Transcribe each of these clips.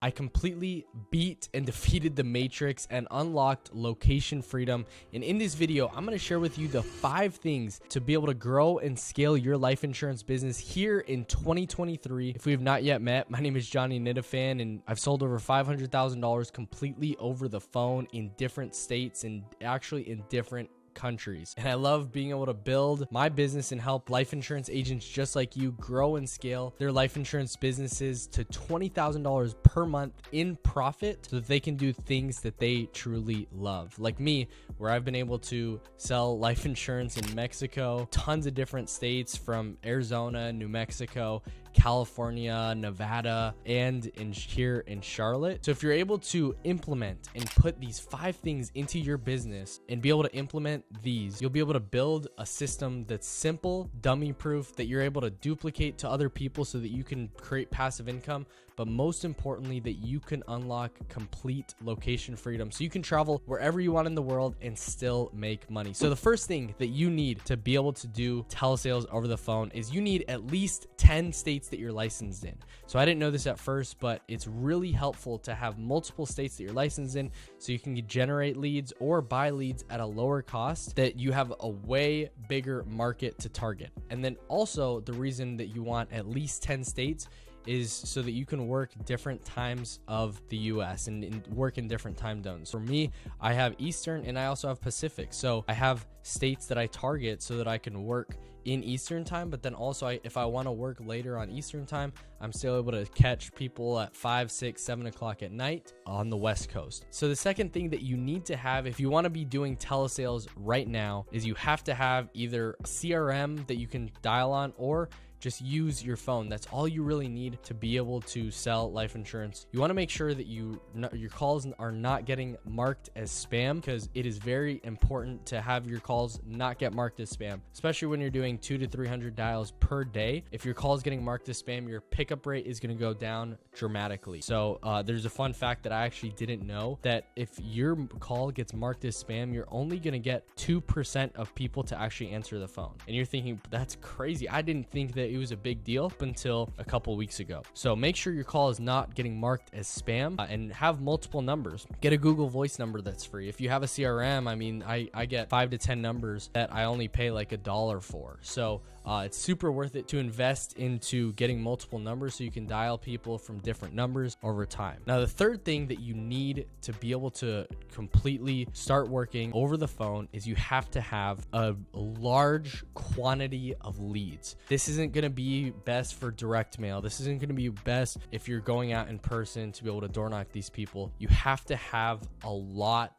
I completely beat and defeated the Matrix and unlocked location freedom. And in this video, I'm going to share with you the 5 things to be able to grow and scale your life insurance business here in 2023. If we have not yet met, my name is Johnny Nitafan, and I've sold over $500,000 completely over the phone in different states and actually in different countries. And I love being able to build my business and help life insurance agents just like you grow and scale their life insurance businesses to $20,000 per month in profit so that they can do things that they truly love. Like me, where I've been able to sell life insurance in Mexico, tons of different states from Arizona, New Mexico, California, Nevada, and here in Charlotte. So if you're able to implement and put these 5 things into your business and be able to implement these, you'll be able to build a system that's simple, dummy proof, that you're able to duplicate to other people so that you can create passive income, but most importantly, that you can unlock complete location freedom so you can travel wherever you want in the world and still make money. So the first thing that you need to be able to do telesales over the phone is you need at least 10 states that you're licensed in. So I didn't know this at first, but it's really helpful to have multiple states that you're licensed in so you can generate leads or buy leads at a lower cost, that you have a way bigger market to target. And then also the reason that you want at least 10 states is so that you can work different times of the US and work in different time zones. For me, I have Eastern and I also have Pacific. So I have states that I target so that I can work in Eastern time, but then also if I want to work later on Eastern time, I'm still able to catch people at 5, 6, 7 o'clock at night on the West Coast. So the second thing that you need to have if you want to be doing telesales right now is you have to have either a CRM that you can dial on or just use your phone. That's all you really need to be able to sell life insurance. You want to make sure that your calls are not getting marked as spam, because it is very important to have your calls not get marked as spam, especially when you're doing 200 to 300 dials per day. If your call is getting marked as spam, your pickup rate is going to go down dramatically. So there's a fun fact that I actually didn't know, that if your call gets marked as spam, you're only going to get 2% of people to actually answer the phone. And you're thinking, that's crazy. I didn't think that it was a big deal up until a couple weeks ago. So make sure your call is not getting marked as spam, and have multiple numbers. Get a Google Voice number that's free. If you have a CRM, I mean, I get 5 to 10 numbers that I only pay like $1 for. So it's super worth it to invest into getting multiple numbers so you can dial people from different numbers over time. Now, the third thing that you need to be able to completely start working over the phone is you have to have a large quantity of leads. This isn't going to be best for direct mail. This isn't going to be best if you're going out in person to be able to door knock these people. You have to have a lot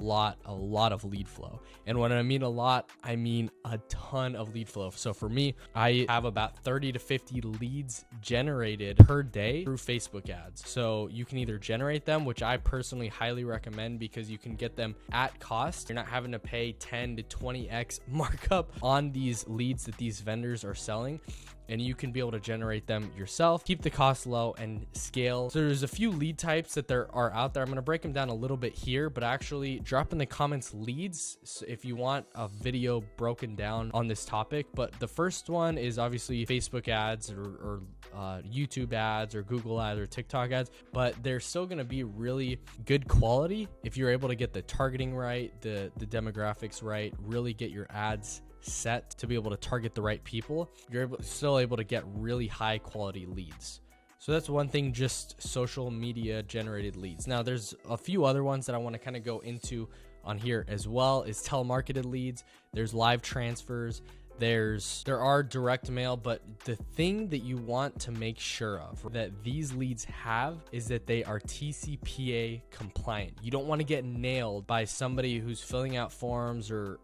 of lead flow. And when I mean a lot, I mean a ton of lead flow. So for me, I have about 30 to 50 leads generated per day through Facebook ads. So you can either generate them, which I personally highly recommend because you can get them at cost. You're not having to pay 10 to 20x markup on these leads that these vendors are selling, and you can be able to generate them yourself, keep the cost low, and scale. So there's a few lead types that there are out there. I'm going to break them down a little bit here, but actually drop in the comments leads if you want a video broken down on this topic. But the first one is obviously Facebook ads or YouTube ads or Google ads or TikTok ads, but they're still going to be really good quality if you're able to get the targeting right, the demographics right, really get your ads set to be able to target the right people. You're still able to get really high quality leads. So that's one thing, just social media generated leads. Now there's a few other ones that I want to kind of go into on here as well, is telemarketed leads. There's live transfers. There are direct mail, but the thing that you want to make sure of that these leads have is that they are TCPA compliant. You don't want to get nailed by somebody who's filling out forms or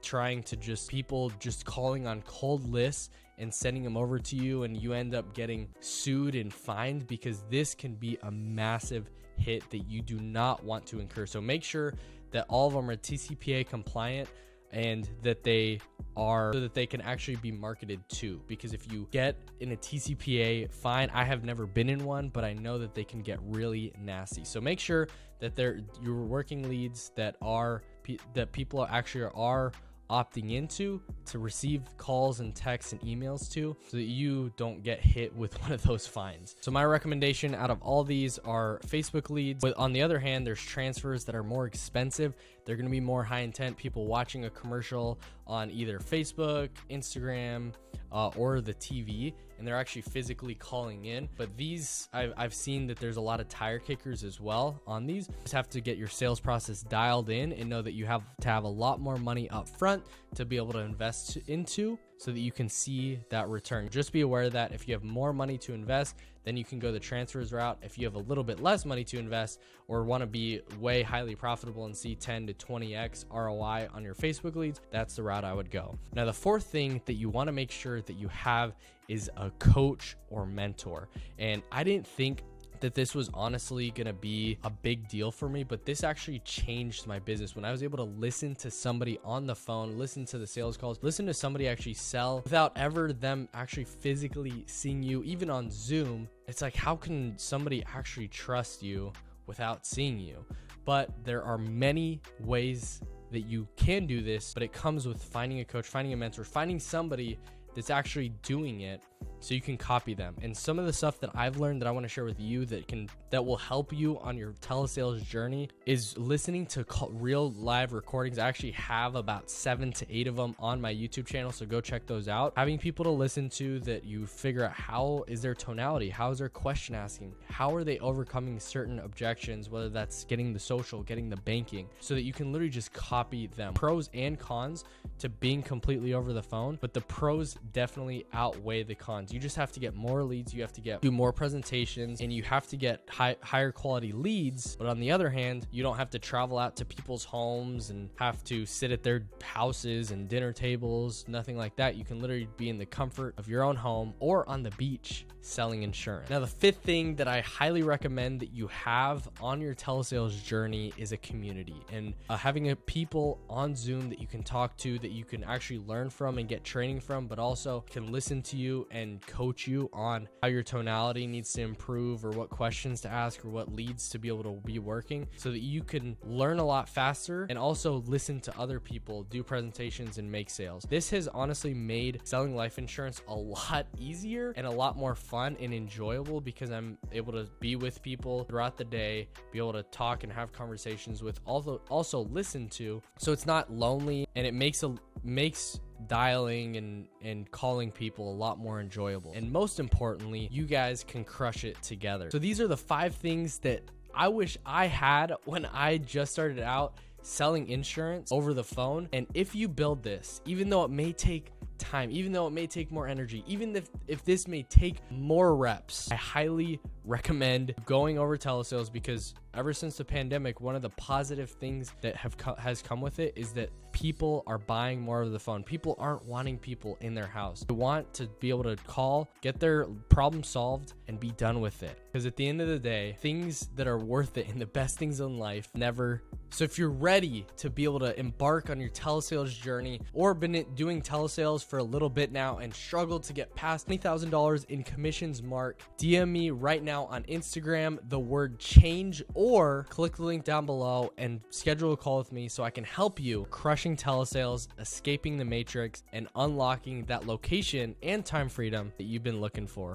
trying to people just calling on cold lists and sending them over to you, and you end up getting sued and fined, because this can be a massive hit that you do not want to incur. So make sure that all of them are TCPA compliant and that they are, so that they can actually be marketed to. Because if you get in a TCPA fine, I have never been in one, but I know that they can get really nasty. So make sure that you're working leads that people actually are opting into to receive calls and texts and emails to, so that you don't get hit with one of those fines. So my recommendation out of all these are Facebook leads. But on the other hand, there's transfers that are more expensive. They're going to be more high intent, people watching a commercial on either Facebook, Instagram, or the TV, and they're actually physically calling in. But these, I've seen that there's a lot of tire kickers as well on these. You just have to get your sales process dialed in and know that you have to have a lot more money up front to be able to invest into, so that you can see that return. Just be aware that if you have more money to invest, then you can go the transfers route. If you have a little bit less money to invest or want to be way highly profitable and see 10 to 20x ROI on your Facebook leads, that's the route I would go. Now, the fourth thing that you want to make sure that you have is a coach or mentor. And I didn't think that this was honestly gonna be a big deal for me, but this actually changed my business when I was able to listen to somebody on the phone, listen to the sales calls, listen to somebody actually sell without ever them actually physically seeing you, even on Zoom. It's like, how can somebody actually trust you without seeing you? But there are many ways that you can do this, but it comes with finding a coach, finding a mentor, finding somebody that's actually doing it, so you can copy them. And some of the stuff that I've learned that I want to share with you that will help you on your telesales journey is listening to real live recordings. I actually have about 7 to 8 of them on my YouTube channel, so go check those out. Having people to listen to that you figure out how is their tonality, how is their question asking, how are they overcoming certain objections, whether that's getting the social, getting the banking, so that you can literally just copy them. Pros and cons to being completely over the phone, but the pros definitely outweigh the cons. You just have to get more leads, you have to do more presentations, and you have to get higher quality leads. But on the other hand, you don't have to travel out to people's homes and have to sit at their houses and dinner tables, nothing like that. You can literally be in the comfort of your own home or on the beach selling insurance. Now, the fifth thing that I highly recommend that you have on your telesales journey is a community, and having people on Zoom that you can talk to, that you can actually learn from and get training from, but also can listen to you and coach you on how your tonality needs to improve, or what questions to ask, or what leads to be able to be working, so that you can learn a lot faster and also listen to other people do presentations and make sales. This has honestly made selling life insurance a lot easier and a lot more fun and enjoyable, because I'm able to be with people throughout the day, be able to talk and have conversations with, also listen to, so it's not lonely, and it makes dialing and calling people a lot more enjoyable. And most importantly, you guys can crush it together. So these are the 5 things that I wish I had when I just started out selling insurance over the phone. And if you build this, even though it may take time, even though it may take more energy, even if this may take more reps, I highly recommend going over telesales, because ever since the pandemic, one of the positive things that has come with it is that people are buying more over the phone. People aren't wanting people in their house. They want to be able to call, get their problem solved, and be done with it. Because at the end of the day, things that are worth it and the best things in life never. So if you're ready to be able to embark on your telesales journey, or been doing telesales for a little bit now and struggled to get past $20,000 in commissions mark, DM me right now on Instagram, the word change, or click the link down below and schedule a call with me so I can help you crushing telesales, escaping the matrix, and unlocking that location and time freedom that you've been looking for.